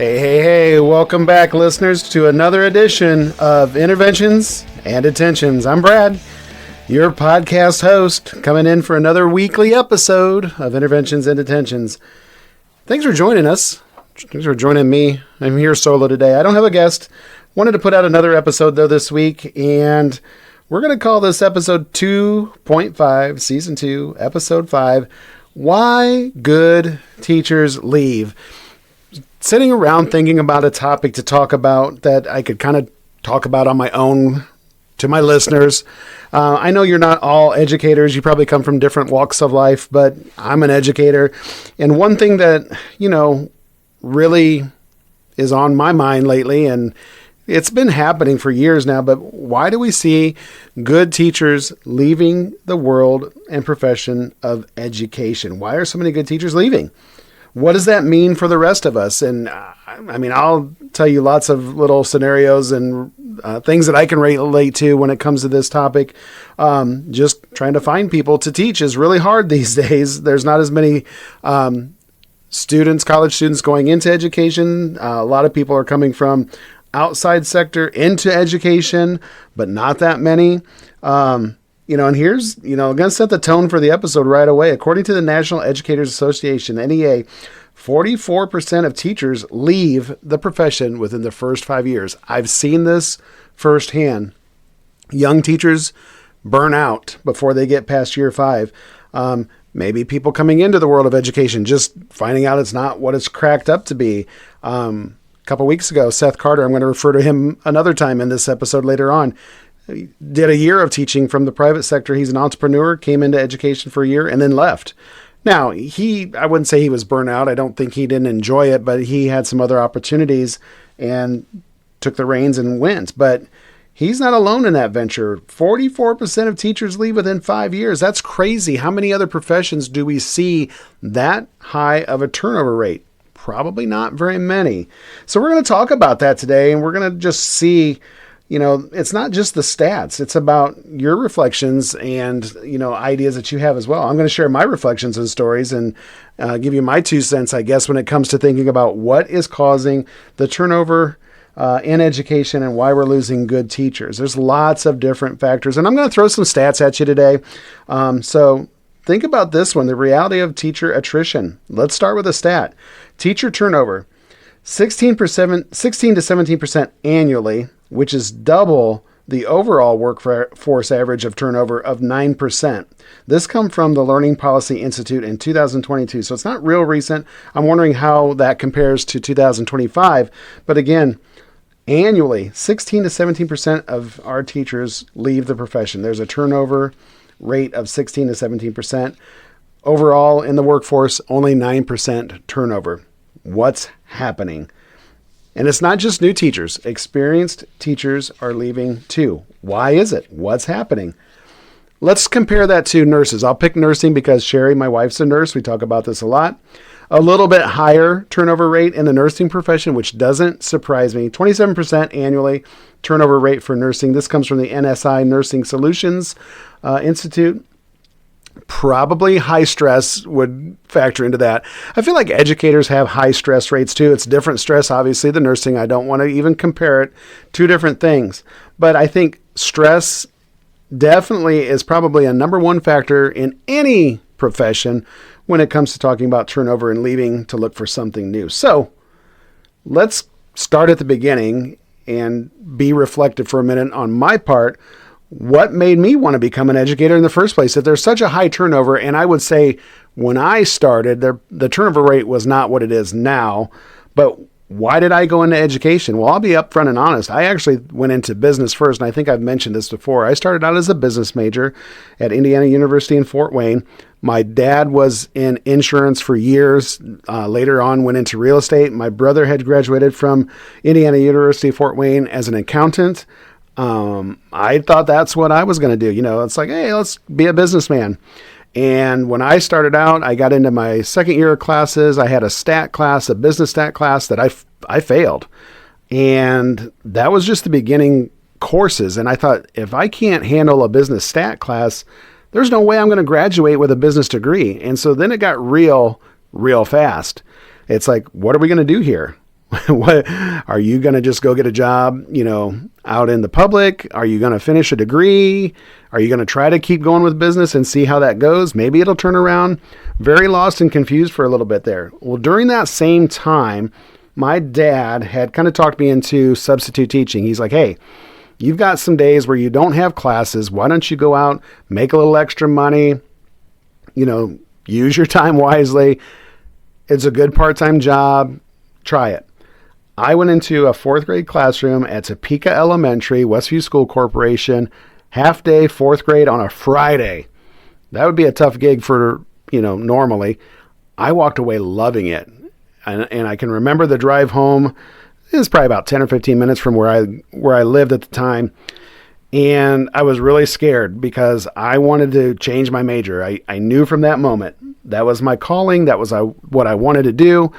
Hey, welcome back, listeners, to another edition of Interventions and Attentions. I'm Brad, your podcast host, coming in for another weekly episode of Interventions and Attentions. Thanks for joining us. Thanks for joining me. I'm here solo today. I don't have a guest. Wanted to put out another episode, though, this week, and we're going to call this episode 2.5, Season 2, Episode 5, Why Good Teachers Leave. Sitting around thinking about a topic to talk about that I could kind of talk about on my own to my listeners. I know you're not all educators. You probably come from different walks of life, but I'm an educator. And one thing that, really is on my mind lately, and it's been happening for years now, but why do we see good teachers leaving the world and profession of education? Why are so many good teachers leaving? What does that mean for the rest of us? And I'll tell you lots of little scenarios and things that I can relate to when it comes to this topic. Just trying to find people to teach is really hard these days. There's not as many college students going into education. A lot of people are coming from outside sector into education, but not that many. And here's, I'm going to set the tone for the episode right away. According to the National Educators Association, NEA, 44% of teachers leave the profession within the first 5 years. I've seen this firsthand. Young teachers burn out before they get past year 5. Maybe people coming into the world of education, just finding out it's not what it's cracked up to be. A couple weeks ago, Seth Carter, I'm going to refer to him another time in this episode later on, did a year of teaching from the private sector. He's an entrepreneur, came into education for a year and then left. Now, I wouldn't say he was burnt out. I don't think he didn't enjoy it, but he had some other opportunities and took the reins and went. But he's not alone in that venture. 44% of teachers leave within 5 years. That's crazy. How many other professions do we see that high of a turnover rate? Probably not very many. So we're going to talk about that today, and we're going to just see, it's not just the stats. It's about your reflections and, ideas that you have as well. I'm going to share my reflections and stories and give you my 2 cents, I guess, when it comes to thinking about what is causing the turnover in education and why we're losing good teachers. There's lots of different factors, and I'm going to throw some stats at you today. So think about this one, the reality of teacher attrition. Let's start with a stat. Teacher turnover, 16 to 17% annually, which is double the overall workforce average of turnover of 9%. This comes from the Learning Policy Institute in 2022. So it's not real recent. I'm wondering how that compares to 2025. But again, annually, 16 to 17% of our teachers leave the profession. There's a turnover rate of 16 to 17%. Overall, in the workforce, only 9% turnover. What's happening? And it's not just new teachers. Experienced teachers are leaving too. Why is it? What's happening? Let's compare that to nurses. I'll pick nursing because Sherry, my wife's a nurse. We talk about this a lot. A little bit higher turnover rate in the nursing profession, which doesn't surprise me. 27% annually turnover rate for nursing. This comes from the NSI Nursing Solutions Institute. Probably high stress would factor into that. I feel like educators have high stress rates too. It's different stress, obviously, than nursing. I don't want to even compare it. 2 different things. But I think stress definitely is probably a number 1 factor in any profession when it comes to talking about turnover and leaving to look for something new. So let's start at the beginning and be reflective for a minute on my part. What made me want to become an educator in the first place? If there's such a high turnover, and I would say when I started, the turnover rate was not what it is now, but why did I go into education? Well, I'll be upfront and honest. I actually went into business first, and I think I've mentioned this before. I started out as a business major at Indiana University in Fort Wayne. My dad was in insurance for years. Later on, went into real estate. My brother had graduated from Indiana University, Fort Wayne as an accountant. I thought that's what I was going to do. It's like, hey, let's be a businessman. And when I started out, I got into my second year of classes. I had a stat class, a business stat class that I failed. And that was just the beginning courses. And I thought, if I can't handle a business stat class, there's no way I'm going to graduate with a business degree. And so then it got real fast. It's like, what are we going to do here? What are you going to just go get a job, out in the public? Are you going to finish a degree? Are you going to try to keep going with business and see how that goes? Maybe it'll turn around. Very lost and confused for a little bit there. Well, during that same time, my dad had kind of talked me into substitute teaching. He's like, hey, you've got some days where you don't have classes. Why don't you go out, make a little extra money, use your time wisely. It's a good part-time job. Try it. I went into a fourth grade classroom at Topeka Elementary, Westview School Corporation, half day, fourth grade on a Friday. That would be a tough gig for, normally. I walked away loving it. And I can remember the drive home. It was probably about 10 or 15 minutes from where I lived at the time. And I was really scared because I wanted to change my major. I knew from that moment that was my calling. That was what I wanted to do.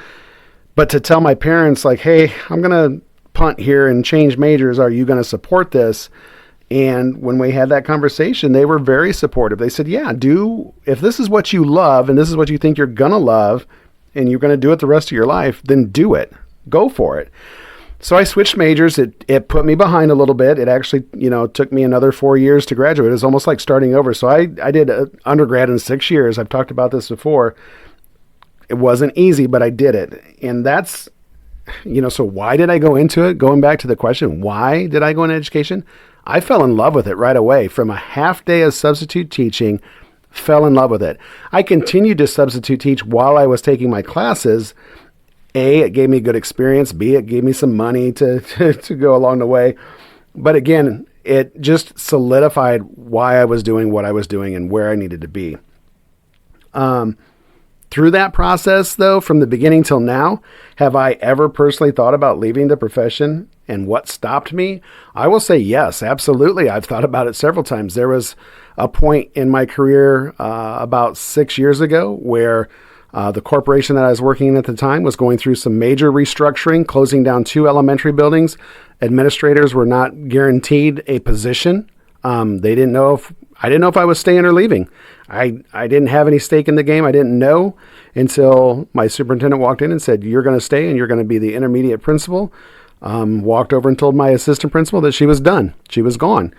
But to tell my parents, like, hey, I'm going to punt here and change majors. Are you going to support this? And when we had that conversation, they were very supportive. They said, yeah, if this is what you love and this is what you think you're going to love and you're going to do it the rest of your life, then do it. Go for it. So I switched majors. It put me behind a little bit. It actually, took me another 4 years to graduate. It was almost like starting over. So I did undergrad in 6 years. I've talked about this before. It wasn't easy, but I did it. And that's, so why did I go into it? Going back to the question, why did I go into education? I fell in love with it right away. From a half day of substitute teaching, fell in love with it. I continued to substitute teach while I was taking my classes. A, it gave me a good experience. B, it gave me some money to go along the way. But again, it just solidified why I was doing what I was doing and where I needed to be. Through that process, though, from the beginning till now, have I ever personally thought about leaving the profession and what stopped me? I will say yes, absolutely. I've thought about it several times. There was a point in my career about 6 years ago where the corporation that I was working in at the time was going through some major restructuring, closing down 2 elementary buildings. Administrators were not guaranteed a position. I didn't know if I was staying or leaving. I didn't have any stake in the game. I didn't know until my superintendent walked in and said, you're going to stay and you're going to be the intermediate principal. Walked over and told my assistant principal that she was done. She was gone.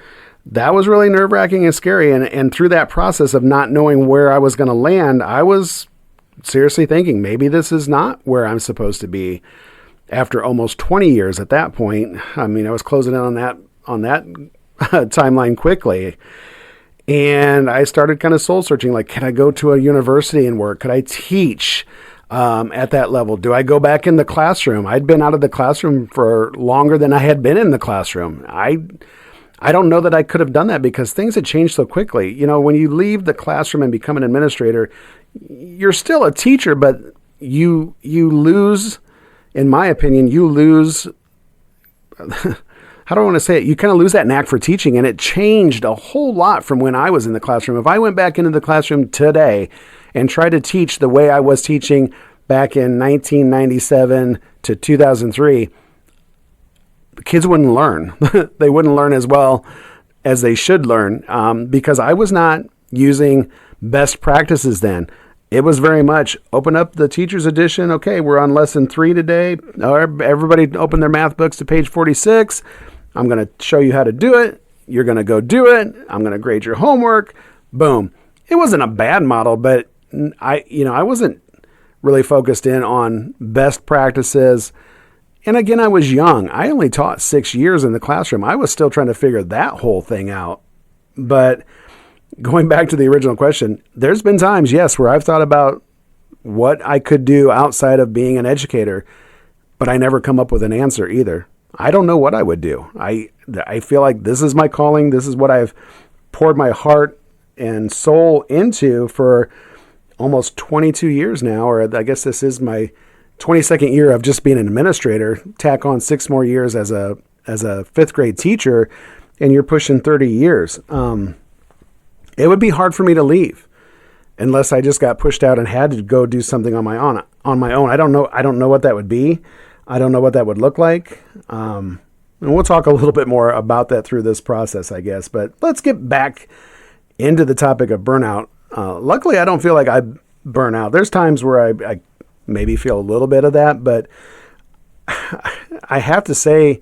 That was really nerve-wracking and scary. And through that process of not knowing where I was going to land, I was seriously thinking maybe this is not where I'm supposed to be after almost 20 years at that point. I mean, I was closing in on that timeline quickly. And I started kind of soul searching, like, can I go to a university and work? Could I teach at that level? Do I go back in the classroom? I'd been out of the classroom for longer than I had been in the classroom. I don't know that I could have done that because things had changed so quickly. When you leave the classroom and become an administrator, you're still a teacher, but you lose, in my opinion, how do I want to say it? You kind of lose that knack for teaching, and it changed a whole lot from when I was in the classroom. If I went back into the classroom today and tried to teach the way I was teaching back in 1997 to 2003, the kids wouldn't learn. They wouldn't learn as well as they should learn because I was not using best practices then. It was very much open up the teacher's edition. Okay, we're on lesson 3 today. Everybody open their math books to page 46. I'm going to show you how to do it. You're going to go do it. I'm going to grade your homework. Boom. It wasn't a bad model, but I wasn't really focused in on best practices. And again, I was young. I only taught 6 years in the classroom. I was still trying to figure that whole thing out. But going back to the original question, there's been times, yes, where I've thought about what I could do outside of being an educator, but I never come up with an answer either. I don't know what I would do. I feel like this is my calling. This is what I've poured my heart and soul into for almost 22 years now, or I guess this is my 22nd year of just being an administrator. Tack on 6 more years as a 5th grade teacher, and you're pushing 30 years. It would be hard for me to leave unless I just got pushed out and had to go do something on my own. I don't know what that would be. I don't know what that would look like. And we'll talk a little bit more about that through this process, I guess. But let's get back into the topic of burnout. Luckily, I don't feel like I burn out. There's times where I maybe feel a little bit of that, but I have to say,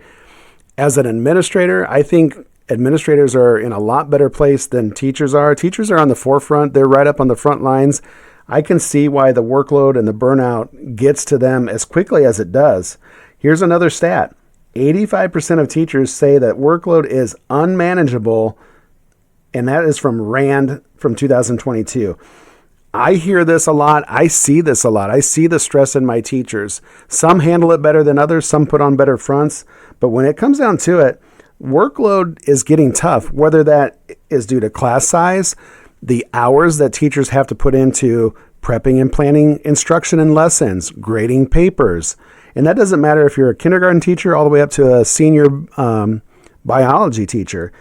as an administrator, I think administrators are in a lot better place than teachers are. Teachers are on the forefront. They're right up on the front lines. I can see why the workload and the burnout gets to them as quickly as it does. Here's another stat. 85% of teachers say that workload is unmanageable, and that is from RAND from 2022. I hear this a lot. I see this a lot. I see the stress in my teachers. Some handle it better than others. Some put on better fronts. But when it comes down to it, workload is getting tough, whether that is due to class size, the hours that teachers have to put into prepping and planning instruction and lessons, grading papers. And that doesn't matter if you're a kindergarten teacher all the way up to a senior biology teacher.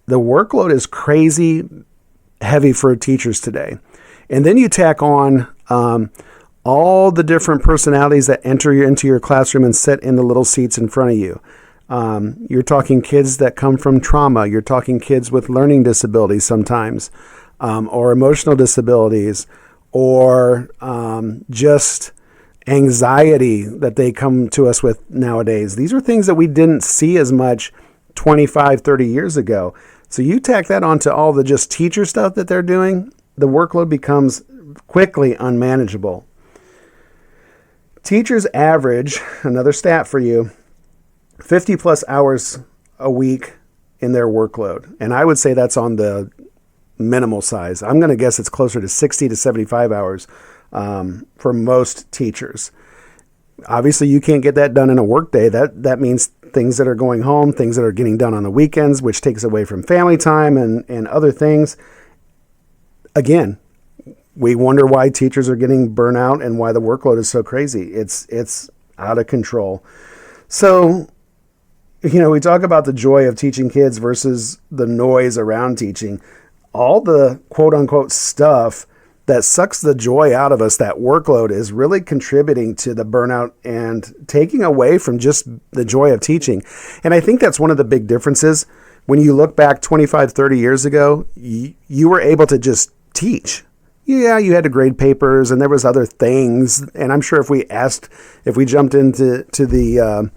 The workload is crazy heavy for teachers today. And then you tack on all the different personalities that enter into your classroom and sit in the little seats in front of you. You're talking kids that come from trauma. You're talking kids with learning disabilities sometimes, or emotional disabilities, or just anxiety that they come to us with nowadays. These are things that we didn't see as much 25, 30 years ago. So you tack that onto all the just teacher stuff that they're doing, the workload becomes quickly unmanageable. Teachers average, another stat for you, 50 plus hours a week in their workload. And I would say that's on the minimal size. I'm going to guess it's closer to 60 to 75 hours for most teachers. Obviously, you can't get that done in a workday. That means things that are going home, things that are getting done on the weekends, which takes away from family time and other things. Again, we wonder why teachers are getting burnout and why the workload is so crazy. It's out of control. So, we talk about the joy of teaching kids versus the noise around teaching. All the quote unquote stuff that sucks the joy out of us, that workload, is really contributing to the burnout and taking away from just the joy of teaching. And I think that's one of the big differences. When you look back 25, 30 years ago, you were able to just teach. Yeah, you had to grade papers and there was other things. And I'm sure if we jumped into the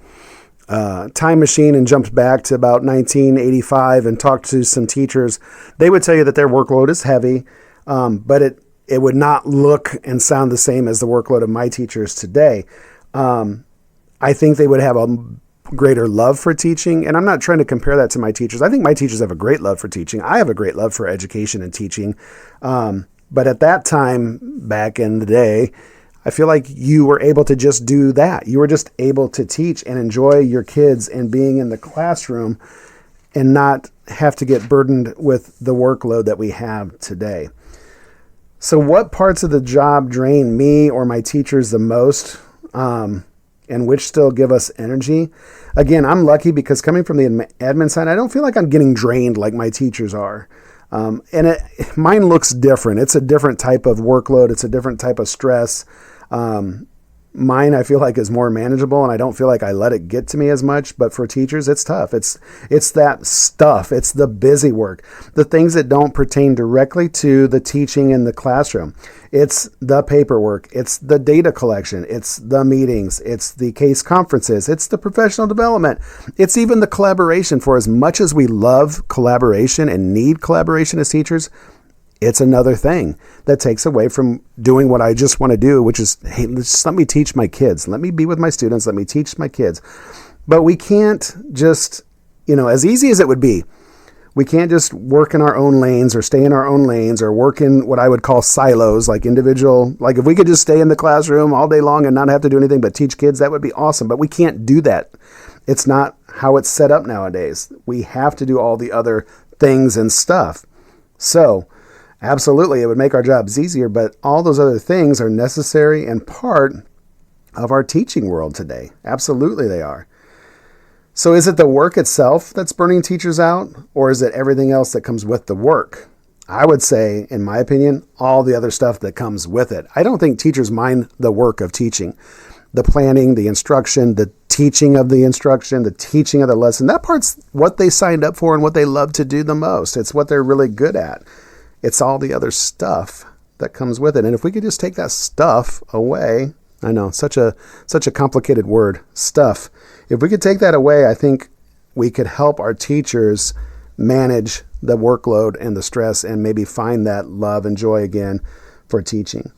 time machine and jumped back to about 1985 and talked to some teachers, they would tell you that their workload is heavy, but it would not look and sound the same as the workload of my teachers today. I think they would have a greater love for teaching. And I'm not trying to compare that to my teachers. I think my teachers have a great love for teaching. I have a great love for education and teaching. But at that time, back in the day, I feel like you were able to just do that. You were just able to teach and enjoy your kids and being in the classroom and not have to get burdened with the workload that we have today. So what parts of the job drain me or my teachers the most, and which still give us energy? Again, I'm lucky because coming from the admin side, I don't feel like I'm getting drained like my teachers are. Mine looks different. It's a different type of workload. It's a different type of stress. Mine, I feel like, is more manageable, and I don't feel like I let it get to me as much. But for teachers, it's tough. It's that stuff. It's the busy work, the things that don't pertain directly to the teaching in the classroom. It's the paperwork. It's the data collection. It's the meetings. It's the case conferences. It's the professional development. It's even the collaboration. For as much as we love collaboration and need collaboration as teachers, it's another thing that takes away from doing what I just want to do, which is, hey, just let me teach my kids. Let me be with my students. Let me teach my kids. But we can't just, as easy as it would be, we can't just work in our own lanes or stay in our own lanes or work in what I would call silos, like if we could just stay in the classroom all day long and not have to do anything but teach kids, that would be awesome. But we can't do that. It's not how it's set up nowadays. We have to do all the other things and stuff. So, absolutely, it would make our jobs easier, but all those other things are necessary and part of our teaching world today. Absolutely, they are. So is it the work itself that's burning teachers out, or is it everything else that comes with the work? I would say, in my opinion, all the other stuff that comes with it. I don't think teachers mind the work of teaching. The planning, the instruction, the teaching of the instruction, the teaching of the lesson. That part's what they signed up for and what they love to do the most. It's what they're really good at. It's all the other stuff that comes with it. And if we could just take that stuff away, I know, such a complicated word, stuff. If we could take that away, I think we could help our teachers manage the workload and the stress and maybe find that love and joy again for teaching.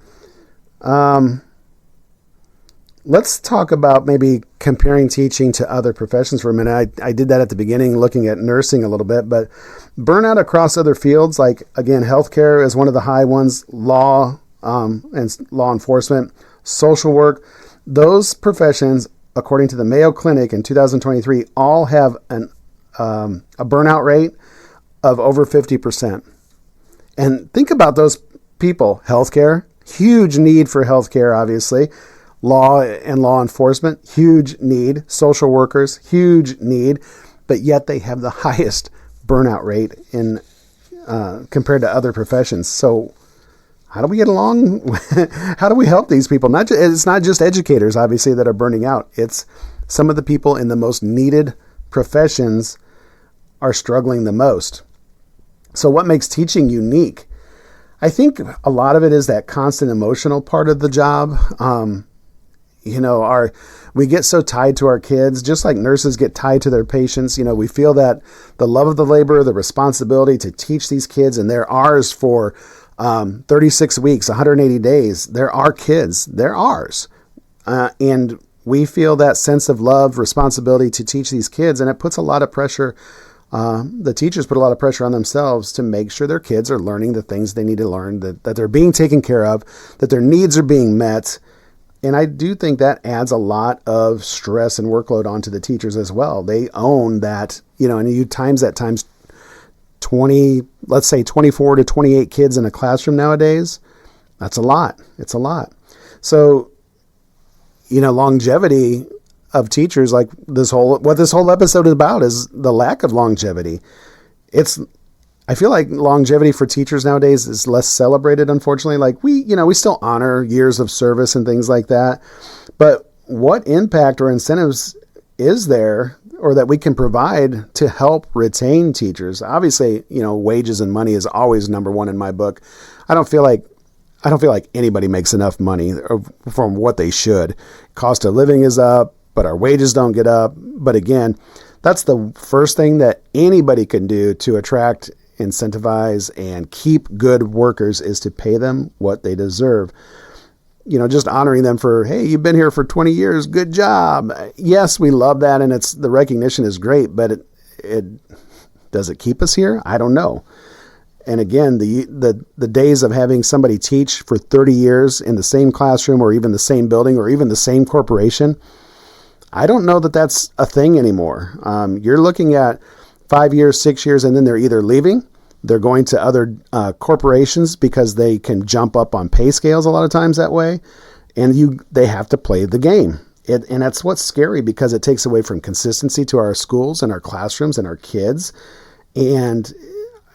Let's talk about maybe comparing teaching to other professions for a minute. I did that at the beginning, looking at nursing a little bit, but burnout across other fields, like, again, healthcare is one of the high ones, law and law enforcement, social work. Those professions, according to the Mayo Clinic in 2023, all have a burnout rate of over 50%. And think about those people. Healthcare, huge need for healthcare, obviously. Law and law enforcement, huge need. Social workers, huge need. But yet they have the highest burnout rate in compared to other professions. So how do we get along? How do we help these people? It's not just educators, obviously, that are burning out. It's some of the people in the most needed professions are struggling the most. So what makes teaching unique? I think a lot of it is that constant emotional part of the job. We get so tied to our kids, just like nurses get tied to their patients. We feel that the love of the labor, the responsibility to teach these kids, and they're ours for 36 weeks, 180 days. They're our kids. They're ours. And we feel that sense of love, responsibility to teach these kids, and it puts a lot of pressure. The teachers put a lot of pressure on themselves to make sure their kids are learning the things they need to learn, that they're being taken care of, that their needs are being met. And I do think that adds a lot of stress and workload onto the teachers as well. They own that, and you times that times 20, let's say 24 to 28 kids in a classroom nowadays. That's a lot. It's a lot. So, longevity of teachers, like what this whole episode is about, is the lack of longevity. I feel like longevity for teachers nowadays is less celebrated, unfortunately. Like we still honor years of service and things like that. But what impact or incentives is there, or that we can provide to help retain teachers? Obviously, wages and money is always number one in my book. I don't feel like anybody makes enough money from what they should. Cost of living is up, but our wages don't get up. But again, that's the first thing that anybody can do to attract, incentivize, and keep good workers, is to pay them what they deserve. Just honoring them for, hey, you've been here for 20 years, good job. Yes, we love that, and the recognition is great, but it does it keep us here? I don't know. And again, the days of having somebody teach for 30 years in the same classroom, or even the same building, or even the same corporation, I don't know that that's a thing anymore. You're looking at 5 years, 6 years, and then they're either leaving, they're going to other corporations because they can jump up on pay scales a lot of times that way, and they have to play the game. And that's what's scary, because it takes away from consistency to our schools and our classrooms and our kids. And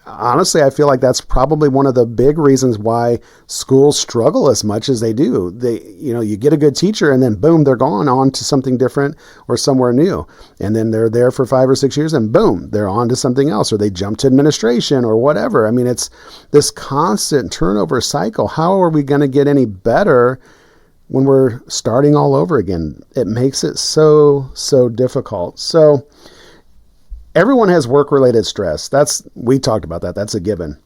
honestly, I feel like that's probably one of the big reasons why schools struggle as much as they do. You get a good teacher, and then boom, they're gone on to something different or somewhere new. And then they're there for 5 or 6 years, and boom, they're on to something else, or they jump to administration or whatever. I mean, it's this constant turnover cycle. How are we going to get any better when we're starting all over again? It makes it so difficult. So everyone has work-related stress. We talked about that. That's a given.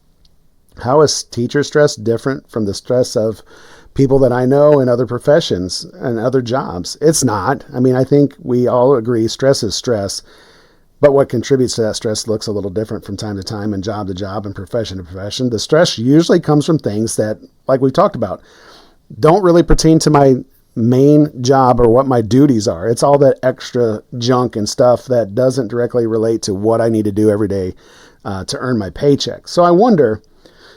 How is teacher stress different from the stress of people that I know in other professions and other jobs? It's not. I mean, I think we all agree stress is stress, but what contributes to that stress looks a little different from time to time, and job to job, and profession to profession. The stress usually comes from things that, like we talked about, don't really pertain to my main job or what my duties are. It's all that extra junk and stuff that doesn't directly relate to what I need to do every day to earn my paycheck. So I wonder,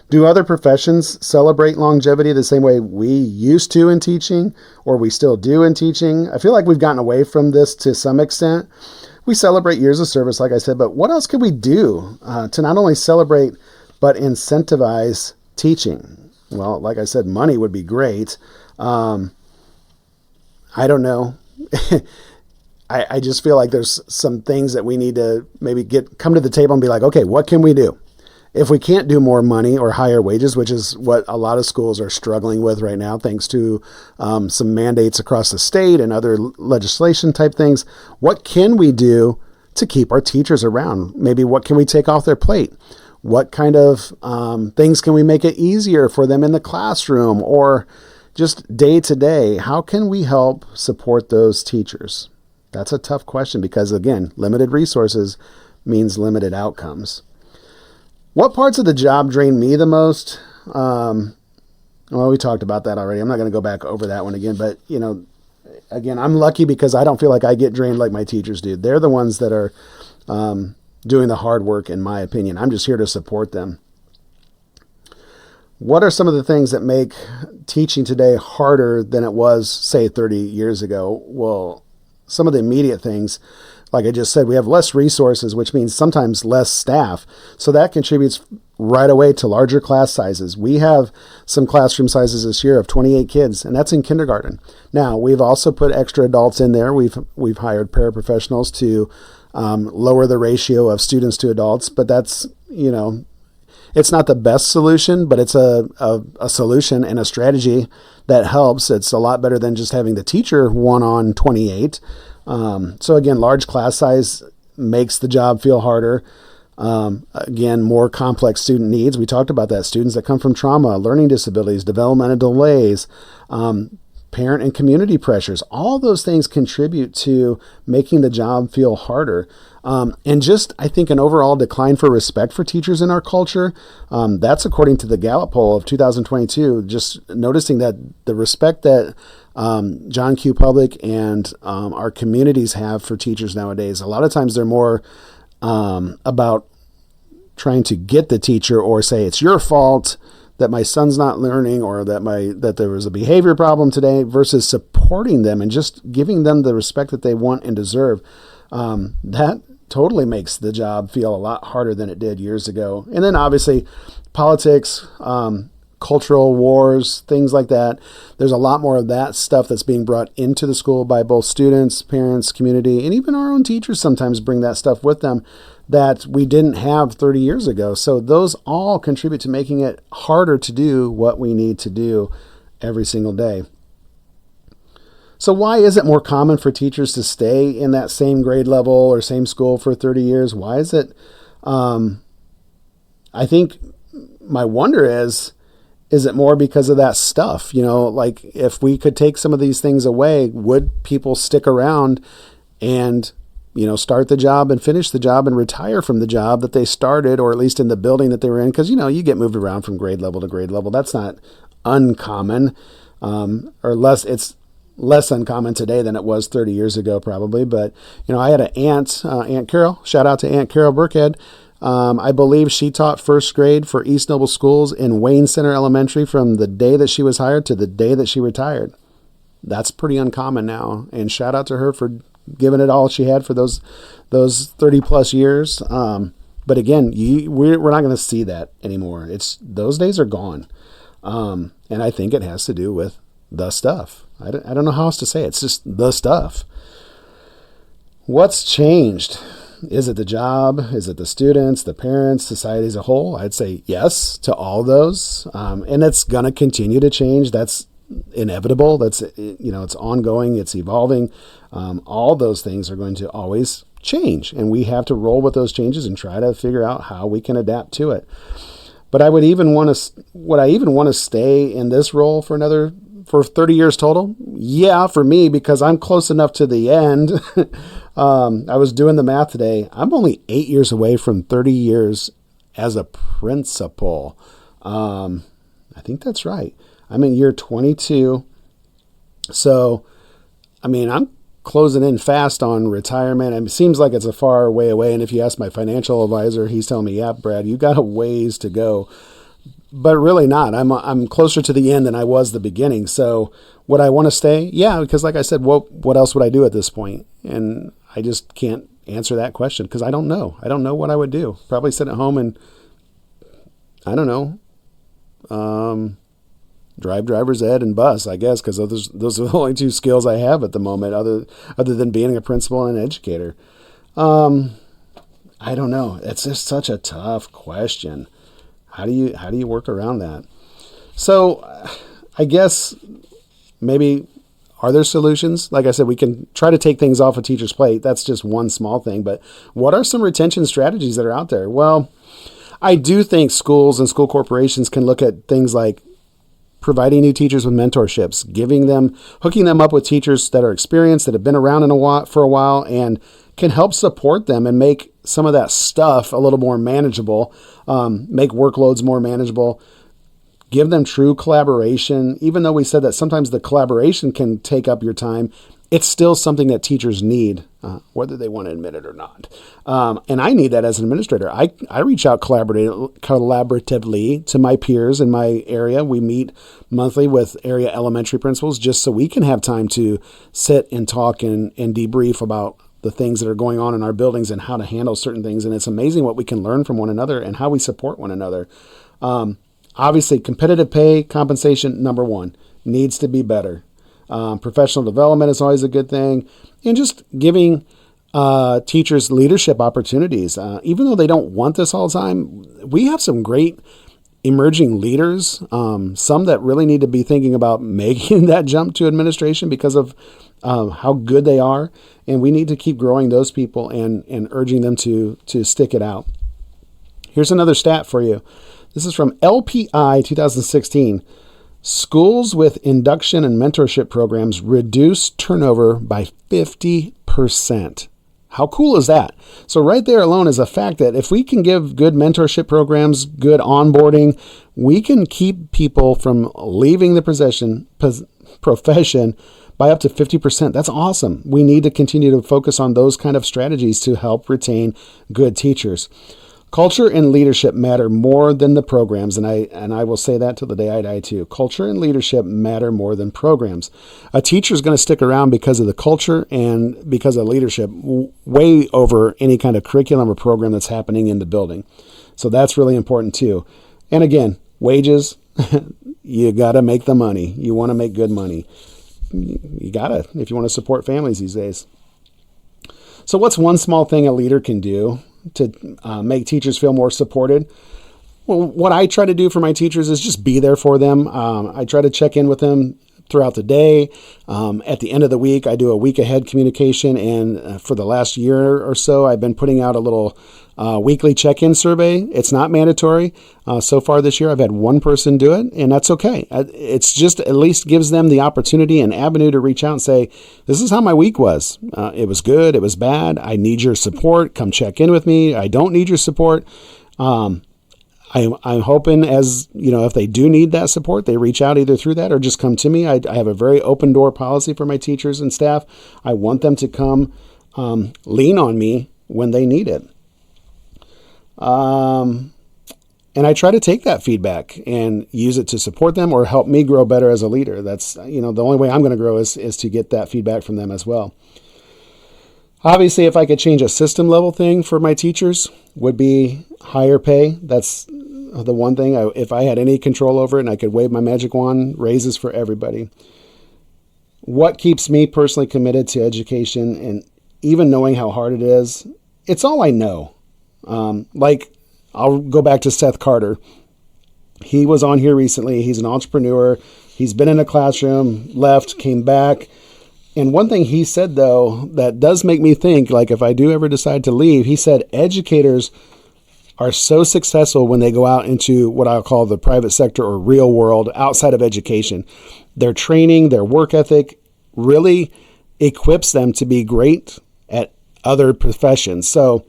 do other professions celebrate longevity the same way we used to in teaching, or we still do in teaching? I feel like we've gotten away from this to some extent. We celebrate years of service, like I said, but what else could we do to not only celebrate but incentivize teaching? Well, like I said, money would be great. I don't know. I just feel like there's some things that we need to maybe come to the table and be like, okay, what can we do? If we can't do more money or higher wages, which is what a lot of schools are struggling with right now, thanks to some mandates across the state and other legislation type things, what can we do to keep our teachers around? Maybe what can we take off their plate? What kind of things can we make it easier for them in the classroom or just day to day? How can we help support those teachers? That's a tough question because, again, limited resources means limited outcomes. What parts of the job drain me the most? Well, we talked about that already. I'm not going to go back over that one again, but again, I'm lucky because I don't feel like I get drained like my teachers do. They're the ones that are doing the hard work, in my opinion. I'm just here to support them. What are some of the things that make teaching today harder than it was, say, 30 years ago? Well, some of the immediate things, like I just said, we have less resources, which means sometimes less staff. So that contributes right away to larger class sizes. We have some classroom sizes this year of 28 kids, and that's in kindergarten. Now, we've also put extra adults in there. We've hired paraprofessionals to lower the ratio of students to adults, but that's, it's not the best solution, but it's a solution and a strategy that helps. It's a lot better than just having the teacher 1 on 28. So again, large class size makes the job feel harder. Again, more complex student needs. We talked about that. Students that come from trauma, learning disabilities, developmental delays, parent and community pressures. All those things contribute to making the job feel harder. And just, I think, an overall decline for respect for teachers in our culture. That's according to the Gallup poll of 2022, just noticing that the respect that John Q. Public and our communities have for teachers nowadays, a lot of times they're more about trying to get the teacher or say it's your fault that my son's not learning or that there was a behavior problem today versus supporting them and just giving them the respect that they want and deserve. That totally makes the job feel a lot harder than it did years ago. And then obviously politics, cultural wars, things like that. There's a lot more of that stuff that's being brought into the school by both students, parents, community, and even our own teachers sometimes bring that stuff with them that we didn't have 30 years ago. So those all contribute to making it harder to do what we need to do every single day. So why is it more common for teachers to stay in that same grade level or same school for 30 years? Why is it? I think my wonder is it more because of that stuff? Like if we could take some of these things away, would people stick around and, start the job and finish the job and retire from the job that they started, or at least in the building that they were in? Because, you get moved around from grade level to grade level. That's not uncommon, or less. It's less uncommon today than it was 30 years ago, probably. But, I had an aunt, Aunt Carol, shout out to Aunt Carol Burkhead. I believe she taught first grade for East Noble Schools in Wayne Center Elementary from the day that she was hired to the day that she retired. That's pretty uncommon now. And shout out to her for giving it all she had for those 30 plus years. But again, we're not going to see that anymore. Those days are gone. And I think it has to do with the stuff. I don't know how else to say it. It's just the stuff. What's changed? Is it the job? Is it the students, the parents, society as a whole? I'd say yes to all those. And it's going to continue to change. That's inevitable. That's, it's ongoing. It's evolving. All those things are going to always change. And we have to roll with those changes and try to figure out how we can adapt to it. But would I even want to stay in this role for 30 years total? Yeah, for me, because I'm close enough to the end. I was doing the math today. I'm only 8 years away from 30 years as a principal. I think that's right. I'm in year 22. So, I'm closing in fast on retirement. It seems like it's a far way away. And if you ask my financial advisor, he's telling me, yeah, Brad, you got a ways to go. But really not. I'm closer to the end than I was the beginning. So would I want to stay? Yeah, because like I said, what else would I do at this point? And I just can't answer that question because I don't know. I don't know what I would do. Probably sit at home and, I don't know, drive driver's ed and bus, I guess, because those are the only two skills I have at the moment other than being a principal and an educator. I don't know. It's just such a tough question. how do you work around that? So I guess maybe, are there solutions? Like I said, we can try to take things off a teacher's plate. That's just one small thing. But what are some retention strategies that are out there? Well, I do think schools and school corporations can look at things like providing new teachers with mentorships, hooking them up with teachers that are experienced, that have been around for a while, and can help support them and make some of that stuff a little more manageable, make workloads more manageable, give them true collaboration. Even though we said that sometimes the collaboration can take up your time, it's still something that teachers need, whether they want to admit it or not. And I need that as an administrator. I reach out collaboratively to my peers in my area. We meet monthly with area elementary principals just so we can have time to sit and talk and debrief about the things that are going on in our buildings and how to handle certain things. And it's amazing what we can learn from one another and how we support one another. Obviously, competitive pay, compensation, number one, needs to be better. Professional development is always a good thing. And just giving teachers leadership opportunities. Even though they don't want this all the time, we have some great emerging leaders, some that really need to be thinking about making that jump to administration because of how good they are. And we need to keep growing those people and urging them to stick it out. Here's another stat for you. This is from LPI 2016. Schools with induction and mentorship programs reduce turnover by 50%. How cool is that? So right there alone is a fact that if we can give good mentorship programs, good onboarding, we can keep people from leaving the profession by up to 50%. That's awesome. We need to continue to focus on those kind of strategies to help retain good teachers. Culture and leadership matter more than the programs, and I will say that till the day I die too. Culture and leadership matter more than programs. A teacher is going to stick around because of the culture and because of leadership way over any kind of curriculum or program that's happening in the building. So that's really important too. And again, wages, you got to make the money. You want to make good money. You got to, if you want to support families these days. So what's one small thing a leader can do to make teachers feel more supported? Well, what I try to do for my teachers is just be there for them. I try to check in with them throughout the day. At the end of the week, I do a week ahead communication. And for the last year or so, I've been putting out a little weekly check-in survey. It's not mandatory. So far this year, I've had one person do it, and that's okay. It's just at least gives them the opportunity and avenue to reach out and say, this is how my week was. It was good. It was bad. I need your support. Come check in with me. I don't need your support. I'm hoping, as you know, if they do need that support, they reach out either through that or just come to me. I have a very open door policy for my teachers and staff. I want them to come lean on me when they need it. And I try to take that feedback and use it to support them or help me grow better as a leader. That's, the only way I'm going to grow is to get that feedback from them as well. Obviously, if I could change a system level thing for my teachers, would be higher pay. That's the one thing. If I had any control over it and I could wave my magic wand, raises for everybody. What keeps me personally committed to education and even knowing how hard it is, it's all I know. I'll go back to Seth Carter. He was on here recently. He's an entrepreneur. He's been in a classroom, left, came back. And one thing he said, though, that does make me think, like if I do ever decide to leave, he said educators are so successful when they go out into what I'll call the private sector or real world outside of education. Their training, their work ethic really equips them to be great at other professions. So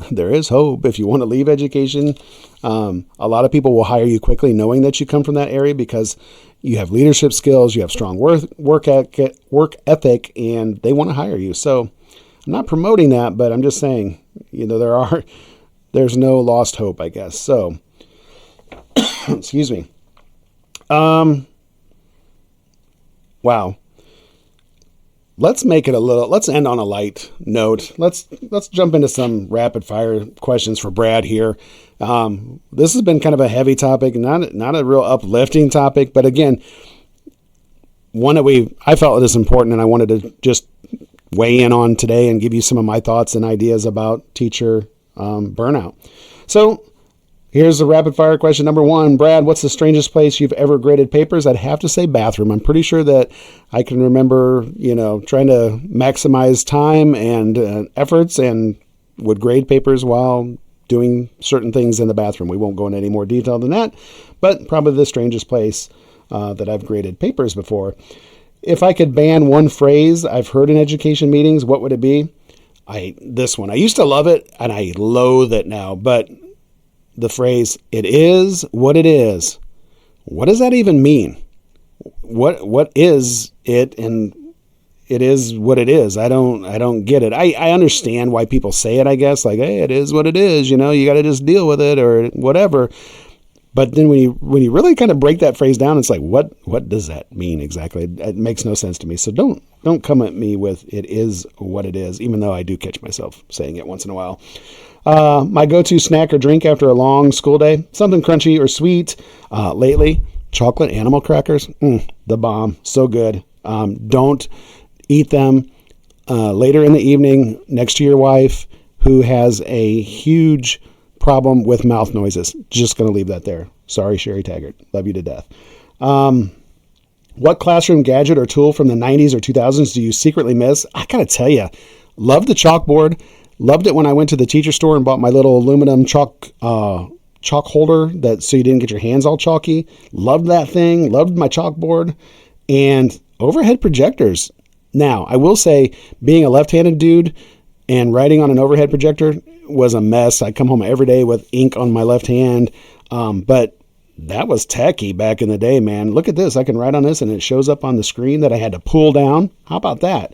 there is hope if you want to leave education. A lot of people will hire you quickly knowing that you come from that area because you have leadership skills, you have strong work ethic, and they want to hire you. So I'm not promoting that, but I'm just saying, there's no lost hope, I guess. So, excuse me. Wow. Let's end on a light note. Let's jump into some rapid fire questions for Brad here. This has been kind of a heavy topic, not a real uplifting topic, but again, one that I felt it is important and I wanted to just weigh in on today and give you some of my thoughts and ideas about teacher burnout. So Here's the rapid fire question number 1. Brad, what's the strangest place you've ever graded papers? I'd have to say bathroom. I'm pretty sure that I can remember, trying to maximize time and efforts and would grade papers while doing certain things in the bathroom. We won't go into any more detail than that, but probably the strangest place that I've graded papers before. If I could ban one phrase I've heard in education meetings, what would it be? This one. I used to love it and I loathe it now, but the phrase, it is what it is. What does that even mean? What is it? And it is what it is. I don't get it. I understand why people say it, I guess, like, hey, it is what it is. You got to just deal with it or whatever. But then when you really kind of break that phrase down, it's like, what does that mean exactly? It makes no sense to me. So don't come at me with it is what it is, even though I do catch myself saying it once in a while. My go-to snack or drink after a long school day, something crunchy or sweet. Lately, chocolate animal crackers, the bomb, so good. Don't eat them later in the evening next to your wife who has a huge problem with mouth noises. Just going to leave that there. Sorry, Sherry Taggart. Love you to death. What classroom gadget or tool from the 90s or 2000s do you secretly miss? I got to tell you, love the chalkboard. Loved it when I went to the teacher store and bought my little aluminum chalk holder so you didn't get your hands all chalky. Loved that thing. Loved my chalkboard and overhead projectors. Now, I will say, being a left-handed dude and writing on an overhead projector was a mess. I come home every day with ink on my left hand, but that was techie back in the day, man. Look at this. I can write on this and it shows up on the screen that I had to pull down. How about that?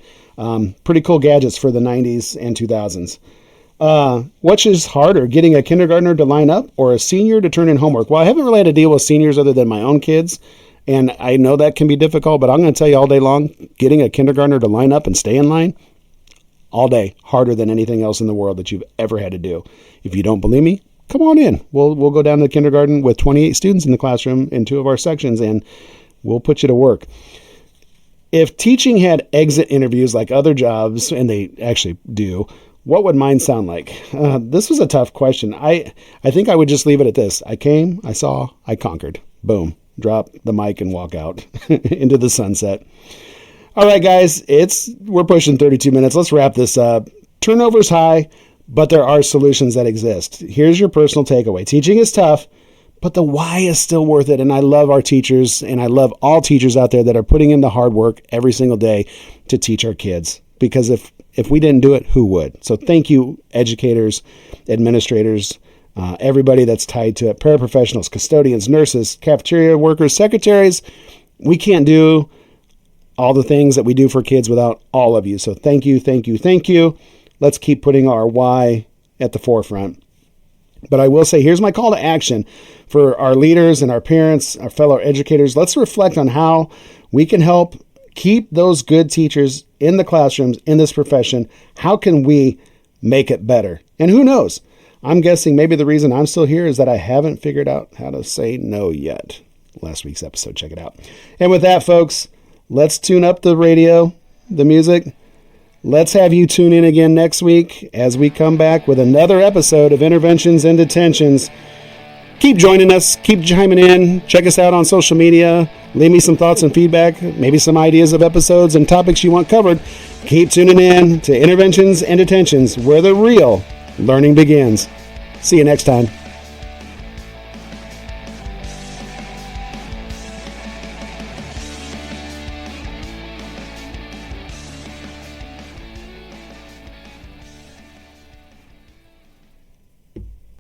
Pretty cool gadgets for the 90s and 2000s. Which is harder, getting a kindergartner to line up or a senior to turn in homework? Well, I haven't really had to deal with seniors other than my own kids, and I know that can be difficult, but I'm going to tell you all day long, getting a kindergartner to line up and stay in line all day, harder than anything else in the world that you've ever had to do. If you don't believe me, come on in. We'll go down to kindergarten with 28 students in the classroom in 2 of our sections, and we'll put you to work. If teaching had exit interviews like other jobs, and they actually do, what would mine sound like? This was a tough question. I think I would just leave it at this. I came, I saw, I conquered. Boom. Drop the mic and walk out into the sunset. All right, guys, we're pushing 32 minutes. Let's wrap this up. Turnover's high, but there are solutions that exist. Here's your personal takeaway. Teaching is tough, but the why is still worth it. And I love our teachers, and I love all teachers out there that are putting in the hard work every single day to teach our kids. Because if we didn't do it, who would? So thank you, educators, administrators, everybody that's tied to it, paraprofessionals, custodians, nurses, cafeteria workers, secretaries. We can't do all the things that we do for kids without all of you. So thank you, thank you, thank you. Let's keep putting our why at the forefront. But I will say, here's my call to action for our leaders and our parents, our fellow educators. Let's reflect on how we can help keep those good teachers in the classrooms in this profession. How can we make it better? And who knows? I'm guessing maybe the reason I'm still here is that I haven't figured out how to say no yet. Last week's episode, check it out. And with that, folks, let's tune up the radio, the music. Let's have you tune in again next week as we come back with another episode of Interventions and Detentions. Keep joining us. Keep chiming in. Check us out on social media. Leave me some thoughts and feedback, maybe some ideas of episodes and topics you want covered. Keep tuning in to Interventions and Detentions, where the real learning begins. See you next time.